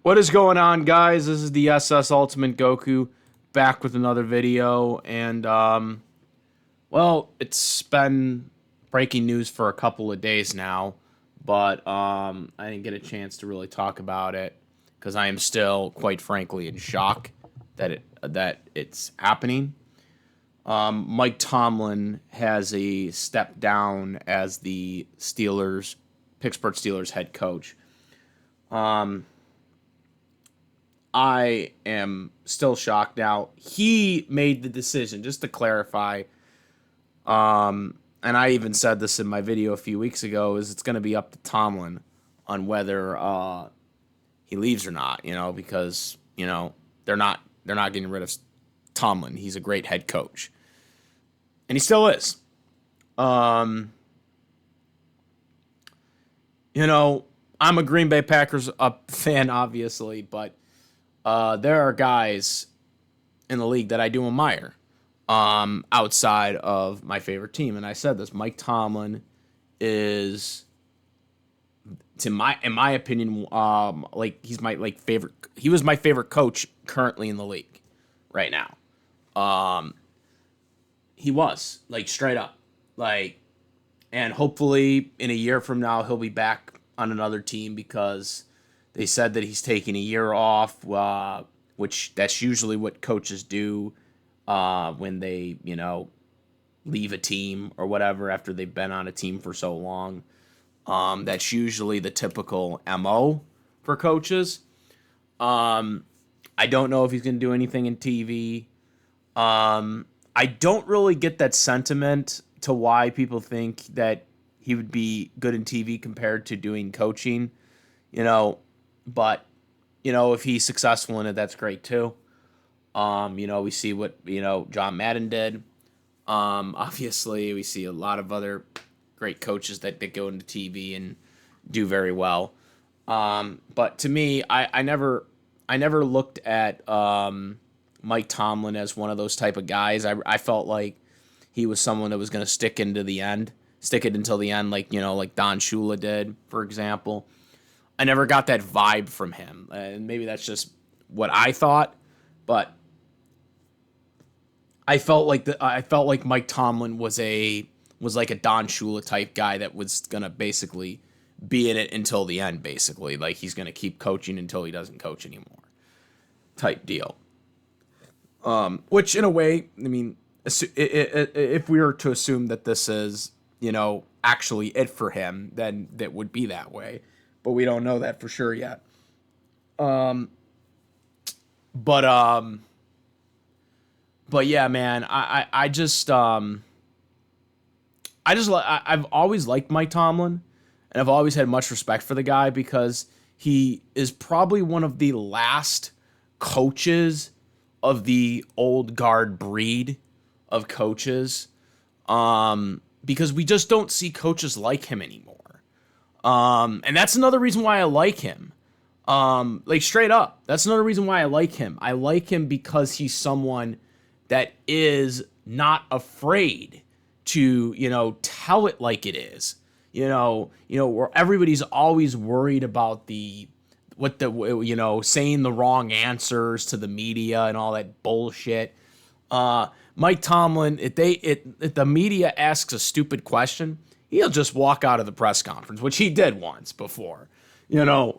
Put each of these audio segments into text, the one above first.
What is going on, guys? This is the SS Ultimate Goku back with another video, and well, it's been breaking news for a couple of days now, but I didn't get a chance to really talk about it because I am still, quite frankly, in shock that it's happening. Mike Tomlin has a step down as the Pittsburgh Steelers head coach. I am still shocked now. He made the decision, just to clarify, and I even said this in my video a few weeks ago, is it's going to be up to Tomlin on whether he leaves or not, because, they're not getting rid of Tomlin. He's a great head coach. And he still is. I'm a Green Bay Packers fan, obviously, but there are guys in the league that I do admire outside of my favorite team. And I said this, Mike Tomlin is, in my opinion, he's my favorite. He was my favorite coach currently in the league right now. He was, straight up. And hopefully in a year from now he'll be back on another team, because they said that he's taking a year off, which that's usually what coaches do when they, leave a team or whatever after they've been on a team for so long. That's usually the typical MO for coaches. I don't know if he's going to do anything in TV. I don't really get that sentiment to why people think that he would be good in TV compared to doing coaching, but, if he's successful in it, that's great too. We see what, John Madden did. Obviously, we see a lot of other great coaches that go into TV and do very well. But to me, I never looked at Mike Tomlin as one of those type of guys. I felt like he was someone that was going to stick it until the end, like Don Shula did, for example. I never got that vibe from him, and maybe that's just what I thought, but I felt like Mike Tomlin was like a Don Shula type guy that was gonna basically be in it until the end, basically, like he's gonna keep coaching until he doesn't coach anymore, type deal. Which in a way, I mean, if we were to assume that this is actually it for him, then that would be that way. But we don't know that for sure yet. But yeah, man, I've always liked Mike Tomlin, and I've always had much respect for the guy because he is probably one of the last coaches of the old guard breed of coaches, because we just don't see coaches like him anymore. And that's another reason why I like him. Straight up, that's another reason why I like him. I like him because he's someone that is not afraid to, tell it like it is. Where everybody's always worried about saying the wrong answers to the media and all that bullshit. Mike Tomlin, if the media asks a stupid question, he'll just walk out of the press conference, which he did once before. That's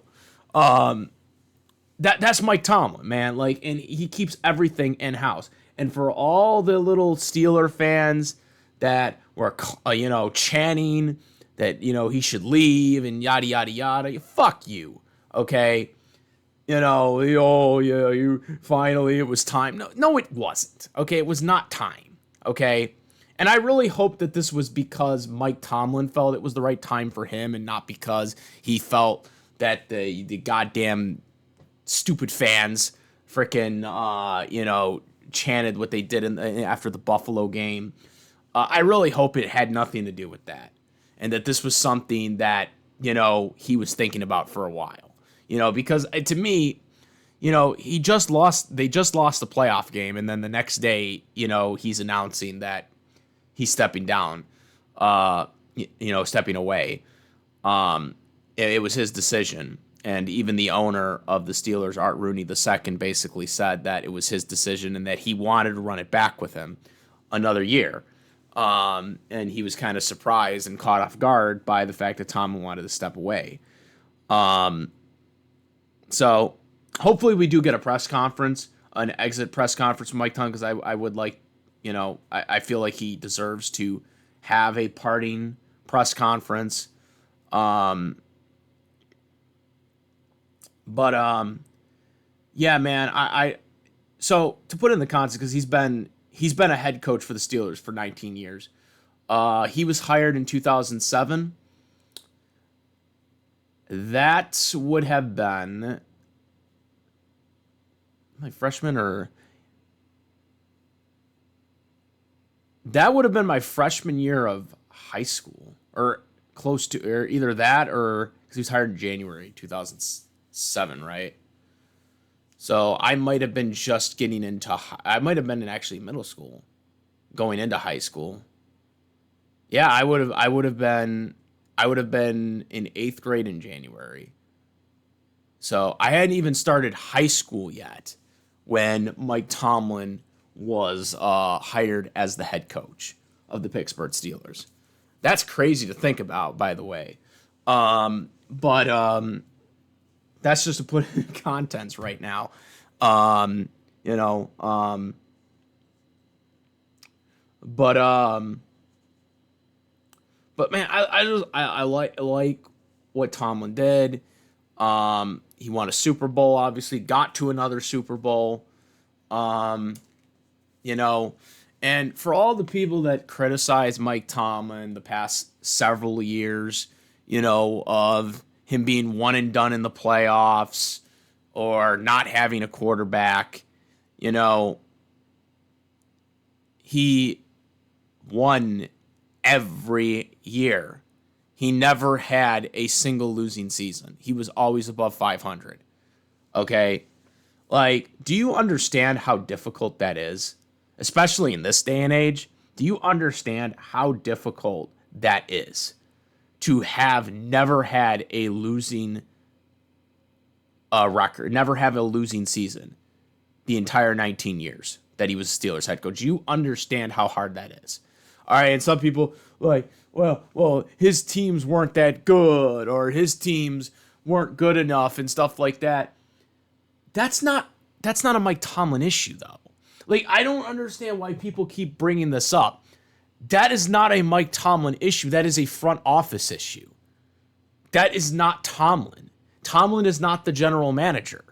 Mike Tomlin, man. And he keeps everything in house. And for all the little Steeler fans that were, chanting that he should leave and yada yada yada, fuck you, okay? Oh yeah, finally it was time. No, it wasn't. Okay, it was not time. Okay. And I really hope that this was because Mike Tomlin felt it was the right time for him, and not because he felt that the goddamn stupid fans freaking chanted what they did after the Buffalo game. I really hope it had nothing to do with that, and that this was something that he was thinking about for a while. Because to me, they just lost the playoff game, and then the next day, he's announcing that he's stepping down, stepping away. It was his decision. And even the owner of the Steelers, Art Rooney II, basically said that it was his decision and that he wanted to run it back with him another year. And he was kind of surprised and caught off guard by the fact that Tomlin wanted to step away. So hopefully we do get a press conference, an exit press conference from Mike Tomlin, because I would like, I feel like he deserves to have a parting press conference. Yeah, man, so to put it in the context, because he's been a head coach for the Steelers for 19 years. He was hired in 2007. That would have been my freshman, or that would have been my freshman year of high school, or close to, or either that, or because he was hired in January 2007, right? So I might have been just getting into, I might have been in actually middle school, going into high school. Yeah, I would have been in 8th grade in January. So I hadn't even started high school yet when Mike Tomlin was hired as the head coach of the Pittsburgh Steelers. That's crazy to think about, by the way. But that's just to put it in contents right now. But man, I like what Tomlin did. He won a Super Bowl, obviously, got to another Super Bowl. And for all the people that criticize Mike Tomlin the past several years, of him being one and done in the playoffs or not having a quarterback, he won every year. He never had a single losing season. He was always above 500. Okay? Like, do you understand how difficult that is? Especially in this day and age. Do you understand how difficult that is? To have never had a losing record, never have a losing season the entire 19 years that he was Steelers head coach. Do you understand how hard that is? All right, and some people like, well, his teams weren't that good, or his teams weren't good enough and stuff like that. That's not a Mike Tomlin issue, though. Like, I don't understand why people keep bringing this up. That is not a Mike Tomlin issue. That is a front office issue. That is not Tomlin. Tomlin is not the general manager.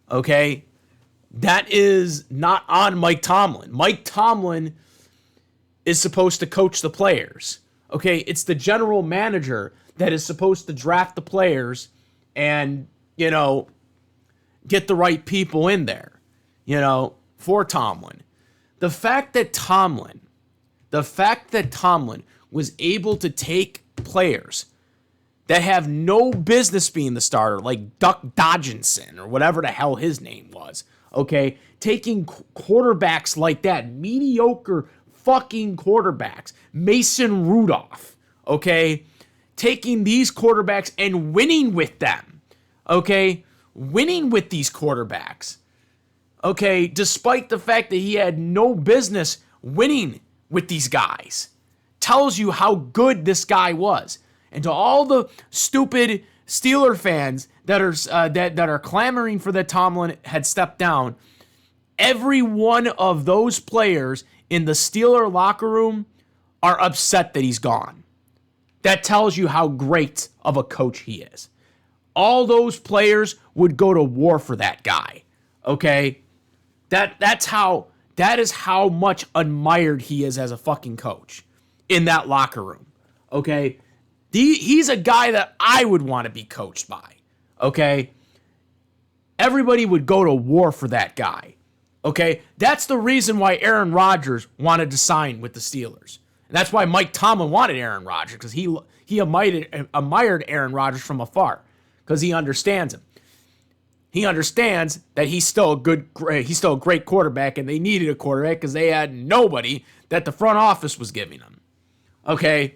Okay? That is not on Mike Tomlin. Mike Tomlin is supposed to coach the players. Okay? It's the general manager that is supposed to draft the players and, get the right people in there, for Tomlin. The fact that Tomlin was able to take players that have no business being the starter, like Duck Dodgenson or whatever the hell his name was, okay? Taking quarterbacks like that, mediocre fucking quarterbacks, Mason Rudolph, okay? Taking these quarterbacks and winning with them, okay? Winning with these quarterbacks, okay? Despite the fact that he had no business winning with these guys, tells you how good this guy was. And to all the stupid Steeler fans that are clamoring for that Tomlin had stepped down, every one of those players in the Steeler locker room are upset that he's gone. That tells you how great of a coach he is. All those players would go to war for that guy. Okay? That is how much admired he is as a fucking coach in that locker room. Okay? He's a guy that I would want to be coached by. Okay? Everybody would go to war for that guy. Okay? That's the reason why Aaron Rodgers wanted to sign with the Steelers. And that's why Mike Tomlin wanted Aaron Rodgers, because he admired Aaron Rodgers from afar, because he understands him. He understands that he's still a great quarterback, and they needed a quarterback because they had nobody that the front office was giving them. Okay?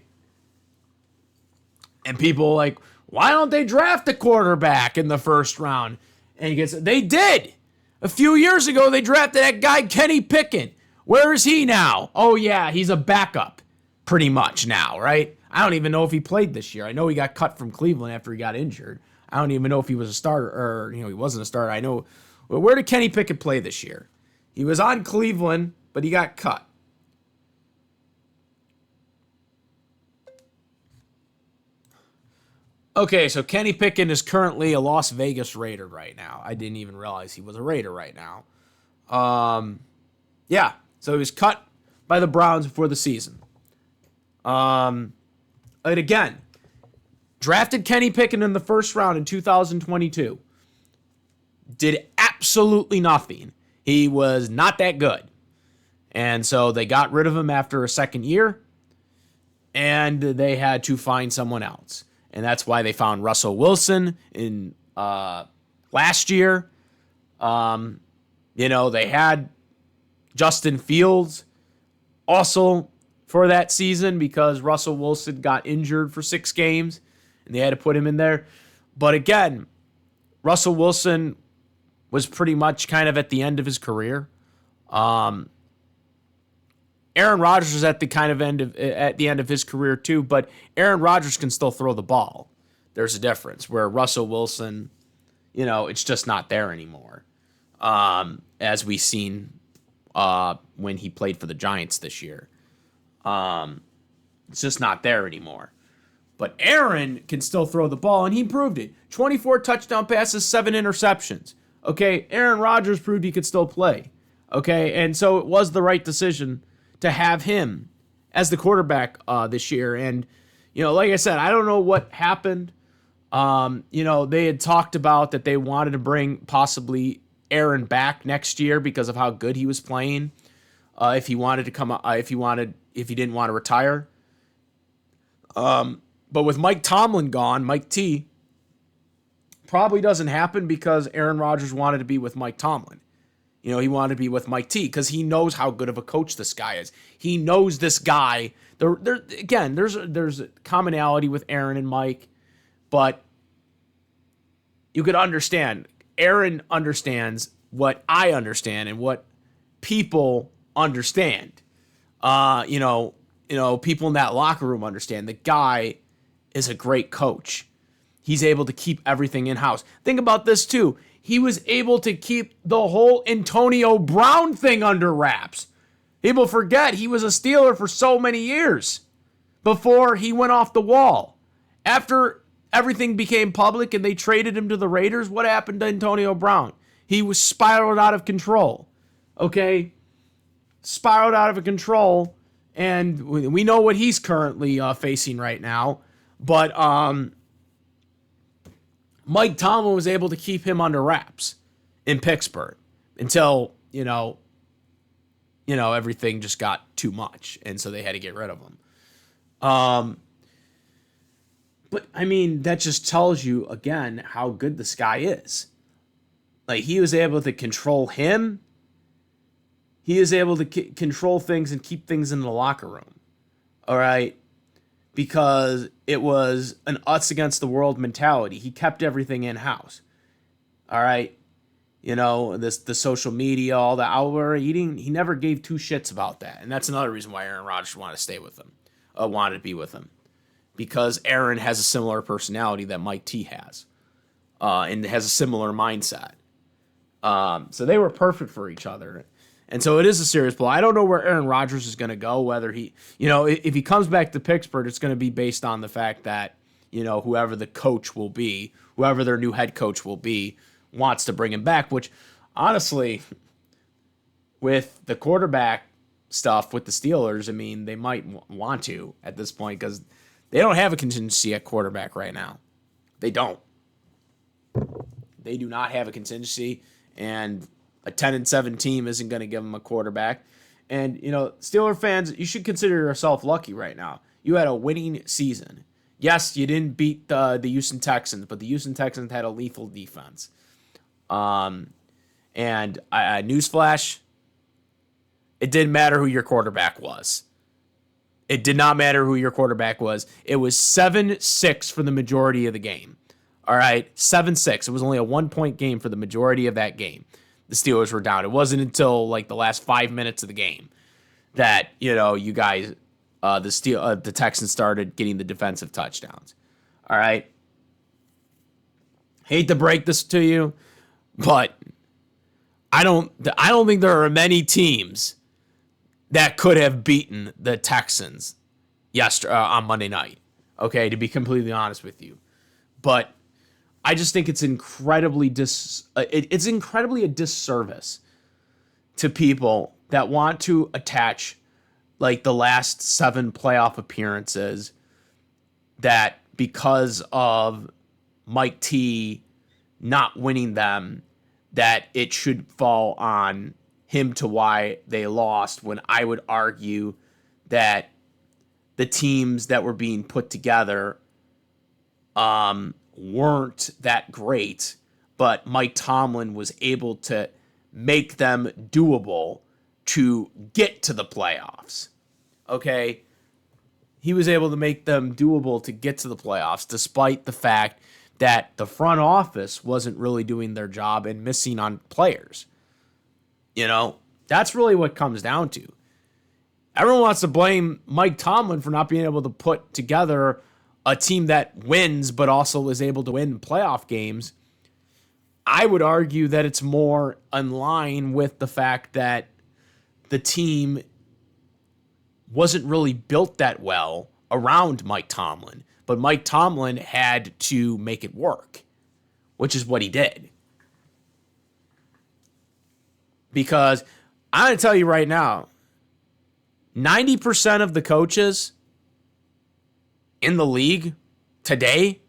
And people like, Why don't they draft a quarterback in the first round? And they did. A few years ago, they drafted that guy, Kenny Pickett. Where is he now? Oh, yeah, he's a backup pretty much now, right? I don't even know if he played this year. I know he got cut from Cleveland after he got injured. I don't even know if he was a starter or, he wasn't a starter. I know. Well, where did Kenny Pickett play this year? He was on Cleveland, but he got cut. Okay, so Kenny Pickett is currently a Las Vegas Raider right now. I didn't even realize he was a Raider right now. Yeah, so he was cut by the Browns before the season. And again, drafted Kenny Pickett in the first round in 2022. Did absolutely nothing. He was not that good. And so they got rid of him after a second year, and they had to find someone else. And that's why they found Russell Wilson in last year. They had Justin Fields also for that season because Russell Wilson got injured for 6 games, and they had to put him in there. But again, Russell Wilson was pretty much kind of at the end of his career. Aaron Rodgers was at the end of his career too, but Aaron Rodgers can still throw the ball. There's a difference where Russell Wilson, it's just not there anymore. As we've seen when he played for the Giants this year. It's just not there anymore. But Aaron can still throw the ball, and he proved it. 24 touchdown passes, 7 interceptions. Okay, Aaron Rodgers proved he could still play. Okay, and so it was the right decision to have him as the quarterback this year. And, like I said, I don't know what happened. They had talked about that they wanted to bring possibly Aaron back next year because of how good he was playing. If he wanted to if he didn't want to retire. But with Mike Tomlin gone, Mike T, probably doesn't happen because Aaron Rodgers wanted to be with Mike Tomlin. He wanted to be with Mike T because he knows how good of a coach this guy is. He knows this guy. There's a commonality with Aaron and Mike, but you could understand. Aaron understands what I understand and what people understand. People in that locker room understand. The guy is a great coach. He's able to keep everything in-house. Think about this, too. He was able to keep the whole Antonio Brown thing under wraps. People forget he was a Steeler for so many years before he went off the wall. After everything became public and they traded him to the Raiders, what happened to Antonio Brown? He was spiraled out of control. Okay? Spiraled out of control. And we know what he's currently facing right now. But Mike Tomlin was able to keep him under wraps in Pittsburgh until, everything just got too much. And so they had to get rid of him. But, that just tells you, again, how good this guy is. Like, he was able to control him. He is able to control things and keep things in the locker room. All right? Because it was an us against the world mentality. He kept everything in-house. All right? The social media, all the outward eating, he never gave 2 shits about that. And that's another reason why Aaron Rodgers wanted to stay with him. Wanted to be with him. Because Aaron has a similar personality that Mike T has. And has a similar mindset. So they were perfect for each other. And so it is a serious blow. I don't know where Aaron Rodgers is going to go, whether he, if he comes back to Pittsburgh, it's going to be based on the fact that, whoever the coach will be, whoever their new head coach will be, wants to bring him back, which honestly, with the quarterback stuff with the Steelers, they might want to at this point because they don't have a contingency at quarterback right now. They don't. They do not have a contingency, and a 10-7 team isn't going to give them a quarterback. And, Steeler fans, you should consider yourself lucky right now. You had a winning season. Yes, you didn't beat the Houston Texans, but the Houston Texans had a lethal defense. And newsflash, it didn't matter who your quarterback was. It did not matter who your quarterback was. It was 7-6 for the majority of the game. All right, 7-6. It was only a 1-point game for the majority of that game. The Steelers were down. It wasn't until like the last 5 minutes of the game that, you guys, the Texans started getting the defensive touchdowns. All right. Hate to break this to you, but I don't think there are many teams that could have beaten the Texans yesterday on Monday night. Okay, to be completely honest with you, but I just think it's incredibly a disservice to people that want to attach like the last 7 playoff appearances that because of Mike T not winning them, that it should fall on him to why they lost, when I would argue that the teams that were being put together weren't that great, but Mike Tomlin was able to make them doable to get to the playoffs. Okay? He was able to make them doable to get to the playoffs, despite the fact that the front office wasn't really doing their job and missing on players. That's really what comes down to. Everyone wants to blame Mike Tomlin for not being able to put together a team that wins, but also is able to win playoff games. I would argue that it's more in line with the fact that the team wasn't really built that well around Mike Tomlin, but Mike Tomlin had to make it work, which is what he did. Because I'm going to tell you right now, 90% of the coaches in the league today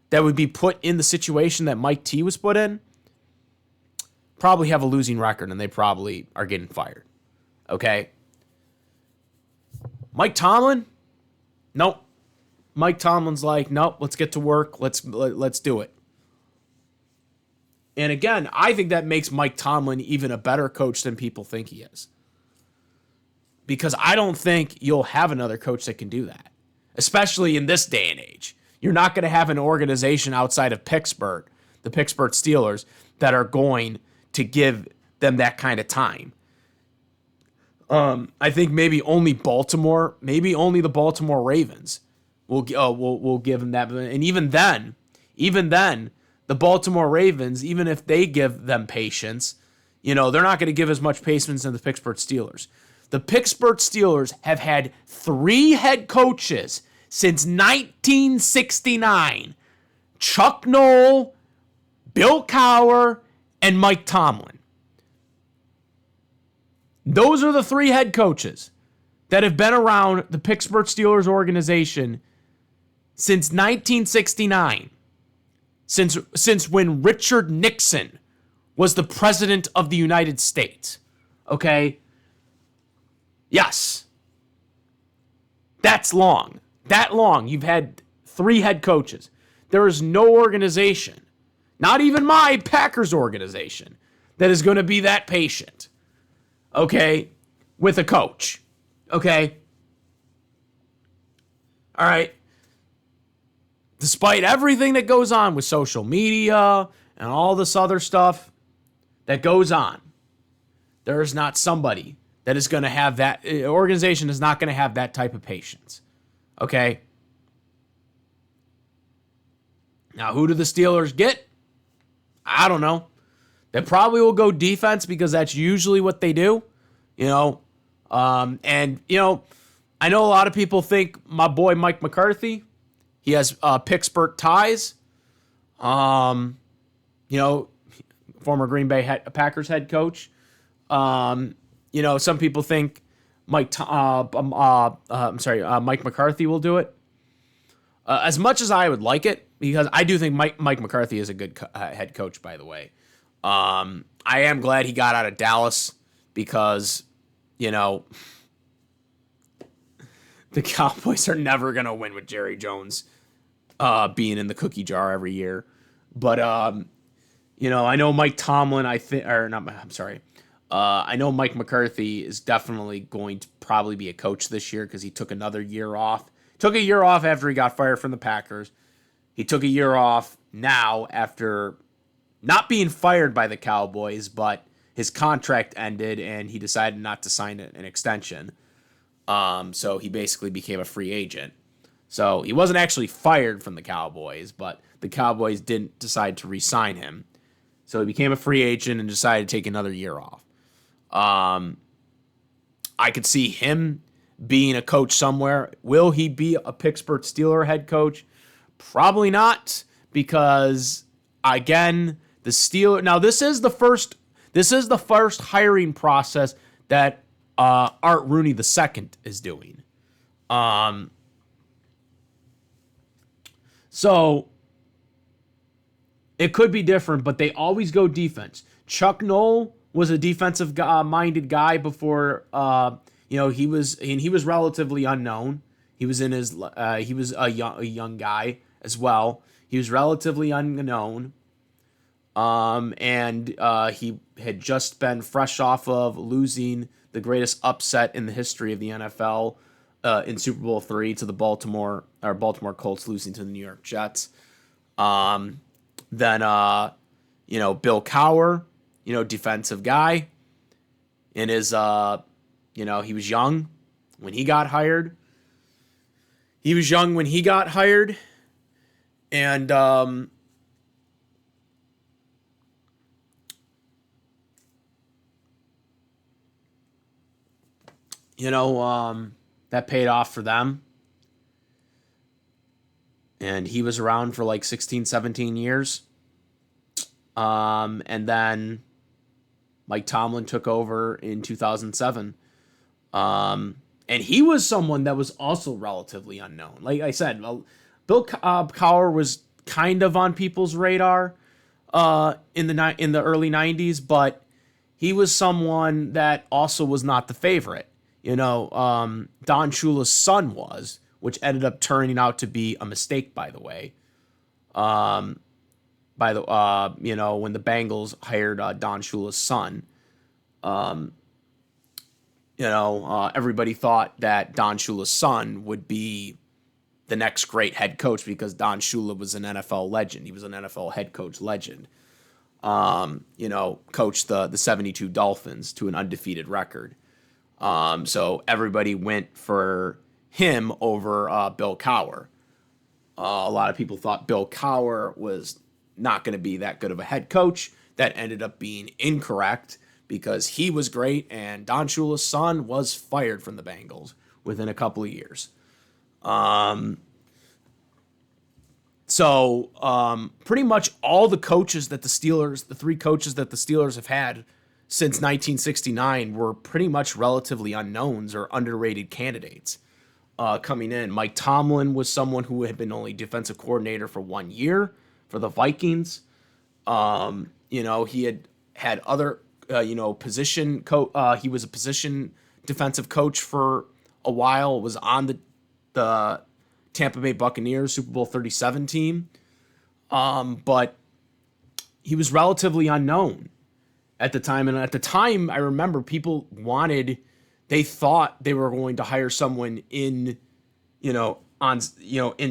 that would be put in the situation that Mike T was put in probably have a losing record, and they probably are getting fired. Okay? Mike Tomlin? Nope. Mike Tomlin's like, nope, let's get to work. Let's do it. And again, I think that makes Mike Tomlin even a better coach than people think he is. Because I don't think you'll have another coach that can do that, especially in this day and age. You're not going to have an organization outside of Pittsburgh, the Pittsburgh Steelers, that are going to give them that kind of time. I think maybe only Baltimore, maybe only the Baltimore Ravens will give them that. And even then, the Baltimore Ravens, even if they give them patience, they're not going to give as much patience as the Pittsburgh Steelers. The Pittsburgh Steelers have had 3 head coaches since 1969. Chuck Noll, Bill Cowher, and Mike Tomlin. Those are the 3 head coaches that have been around the Pittsburgh Steelers organization since 1969. Since when Richard Nixon was the president of the United States. Okay? Yes. That's long. That long. You've had 3 head coaches. There is no organization, not even my Packers organization, that is going to be that patient. Okay? With a coach. Okay? All right? Despite everything that goes on with social media and all this other stuff that goes on, there is not somebody that is going to have that, organization is not going to have that type of patience. Okay? Now, who do the Steelers get? I don't know. They probably will go defense because that's usually what they do. I know a lot of people think my boy Mike McCarthy, he has Pittsburgh ties. Former Green Bay Packers head coach. Some people think Mike McCarthy will do it. As much as I would like it, because I do think Mike McCarthy is a good head coach, by the way. I am glad he got out of Dallas because, the Cowboys are never going to win with Jerry Jones being in the cookie jar every year. But, I know Mike Tomlin, I know Mike McCarthy is definitely going to probably be a coach this year because he took another year off. Took a year off after he got fired from the Packers. He took a year off now after not being fired by the Cowboys, but his contract ended and he decided not to sign an extension. So he basically became a free agent. So he wasn't actually fired from the Cowboys, but the Cowboys didn't decide to re-sign him. So he became a free agent and decided to take another year off. I could see him being a coach somewhere. Will he be a Pittsburgh Steelers head coach? Probably not, because again, the Steelers. Now this is the first. This is the first hiring process that Art Rooney II is doing. So it could be different, but they always go defense. Chuck Noll was a defensive minded guy before. He was relatively unknown. He was he was a young guy as well. He was relatively unknown. And he had just been fresh off of losing the greatest upset in the history of the NFL in Super Bowl III to the Baltimore Colts, losing to the New York Jets. Then Bill Cowher, defensive guy, in his he was young when he got hired. And that paid off for them. And he was around for like 16, 17 years. And then Mike Tomlin took over in 2007. And he was someone that was also relatively unknown. Like I said, Bill Cowher was kind of on people's radar in the early 90s, but he was someone that also was not the favorite. Don Shula's son was, which ended up turning out to be a mistake, by the way. When the Bengals hired Don Shula's son, everybody thought that Don Shula's son would be the next great head coach because Don Shula was an NFL legend. He was an NFL head coach legend. Coached the 72 Dolphins to an undefeated record. So everybody went for him over Bill Cowher. A lot of people thought Bill Cowher was not going to be that good of a head coach. That ended up being incorrect because he was great and Don Shula's son was fired from the Bengals within a couple of years. So pretty much all the coaches that the three coaches that the Steelers have had since 1969 were pretty much relatively unknowns or underrated candidates coming in. Mike Tomlin was someone who had been only defensive coordinator for 1 year for the Vikings. He had other, position he was a position defensive coach for a while. Was on the Tampa Bay Buccaneers Super Bowl 37 team. But he was relatively unknown at the time. And at the time, I remember people they thought they were going to hire someone in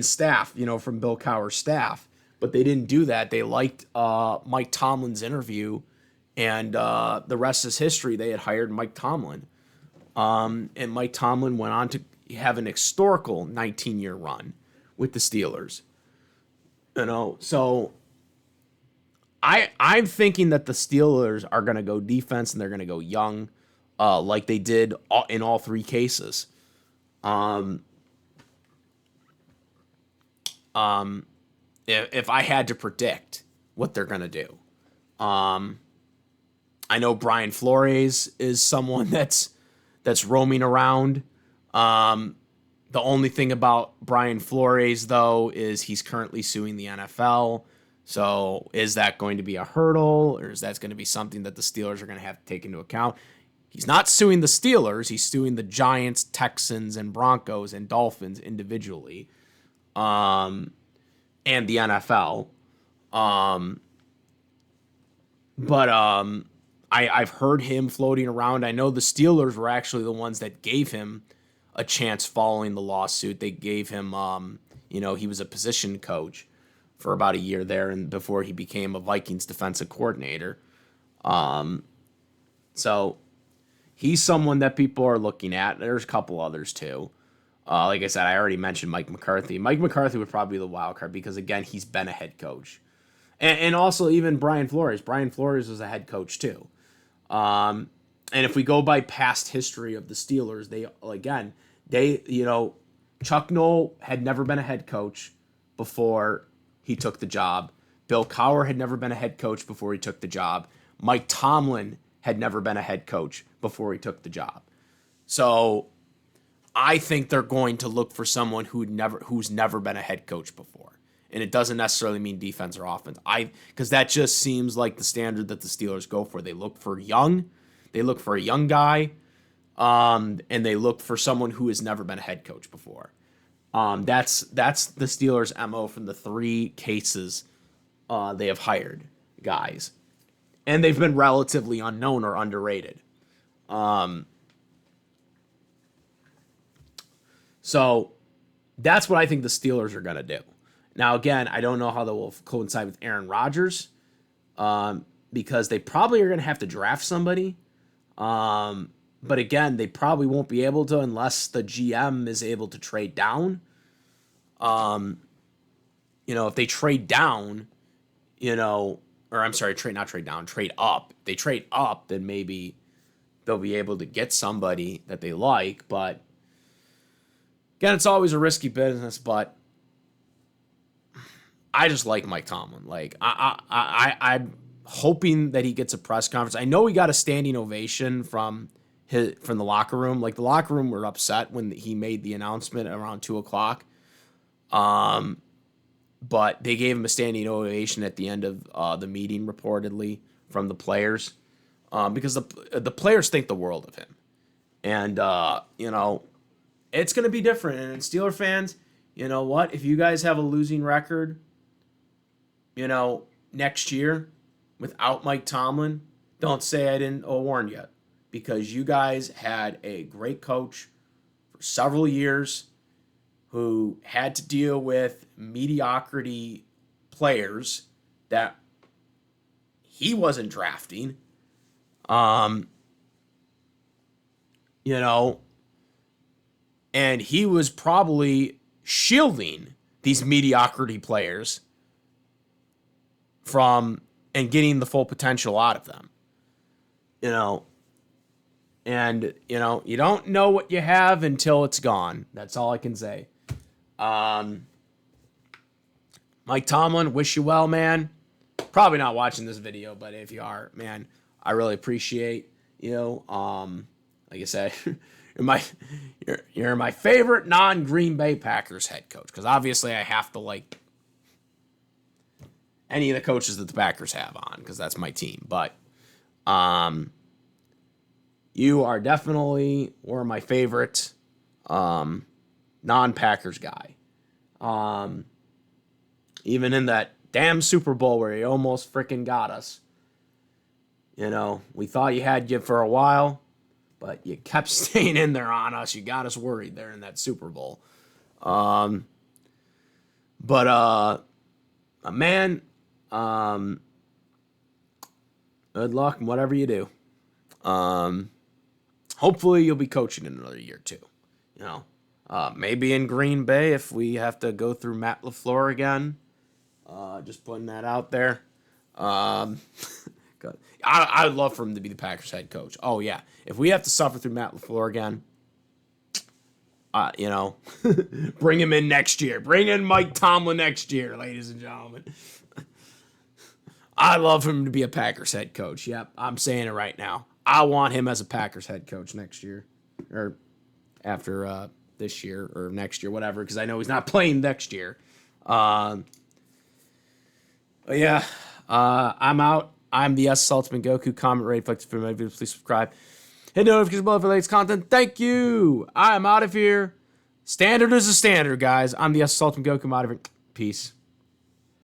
staff, from Bill Cowher's staff, but they didn't do that. They liked Mike Tomlin's interview, and the rest is history. They had hired Mike Tomlin. And Mike Tomlin went on to have an historical 19-year run with the Steelers. So I'm thinking that the Steelers are going to go defense and they're going to go young, like they did in all three cases. If I had to predict what they're going to do, I know Brian Flores is someone that's roaming around. The only thing about Brian Flores, though, is he's currently suing the NFL. So is that going to be a hurdle, or is that going to be something that the Steelers are going to have to take into account? He's not suing the Steelers. He's suing the Giants, Texans, and Broncos and Dolphins individually, and the NFL. But I've heard him floating around. I know the Steelers were actually the ones that gave him a chance following the lawsuit. They gave him, he was a position coach for about a year there, and before he became a Vikings defensive coordinator. So he's someone that people are looking at. There's a couple others too. Like I said, I already mentioned Mike McCarthy. Mike McCarthy would probably be the wild card because, again, he's been a head coach. And also even Brian Flores. Brian Flores was a head coach too. And if we go by past history of the Steelers, Chuck Noll had never been a head coach before he took the job. Bill Cowher had never been a head coach before he took the job. Mike Tomlin had never been a head coach before he took the job. So I think they're going to look for someone who's never been a head coach before. And it doesn't necessarily mean defense or offense. Because that just seems like the standard that the Steelers go for. They look for young. They look for a young guy. And they look for someone who has never been a head coach before. That's the Steelers' MO from the 3 cases they have hired guys. And they've been relatively unknown or underrated. So that's what I think the Steelers are going to do. Now, again, I don't know how that will coincide with Aaron Rodgers because they probably are going to have to draft somebody. But again, they probably won't be able to unless the GM is able to trade down. If they trade down, trade up. If they trade up, then maybe they'll be able to get somebody that they like. But again, it's always a risky business, but I just like Mike Tomlin. Like I'm hoping that he gets a press conference. I know he got a standing ovation from the locker room. Like the locker room were upset when he made the announcement around 2:00. But they gave him a standing ovation at the end of the meeting, reportedly from the players, because the players think the world of him, and it's going to be different. And Steeler fans, you know what? If you guys have a losing record, next year without Mike Tomlin, don't say I didn't warn you, because you guys had a great coach for several years who had to deal with mediocrity players that he wasn't drafting. And he was probably shielding these mediocrity players from and getting the full potential out of them. And you don't know what you have until it's gone. That's all I can say. Mike Tomlin, wish you well, man. Probably not watching this video, but if you are, man, I really appreciate you. Like I said, you're my favorite non-Green Bay Packers head coach, because obviously I have to like any of the coaches that the Packers have on, because that's my team. But you are definitely one of my favorite non-Packers guy. Even in that damn Super Bowl where he almost freaking got us. We thought you had you for a while, but you kept staying in there on us. You got us worried there in that Super Bowl. Man, good luck in whatever you do. Hopefully you'll be coaching in another year too. Maybe in Green Bay if we have to go through Matt LaFleur again. Just putting that out there. I would love for him to be the Packers head coach. Oh yeah, if we have to suffer through Matt LaFleur again, bring him in next year. Bring in Mike Tomlin next year, ladies and gentlemen. I love him to be a Packers head coach. Yep, I'm saying it right now. I want him as a Packers head coach next year, or after this year or next year, whatever, because I know he's not playing next year. But yeah, I'm out. I'm the S. Saltzman Goku. Comment, rate, reflect for my videos. Please subscribe. Hit notification bell for the latest content. Thank you. I'm out of here. Standard is a standard, guys. I'm the S. Saltzman Goku. I'm out of here. Peace.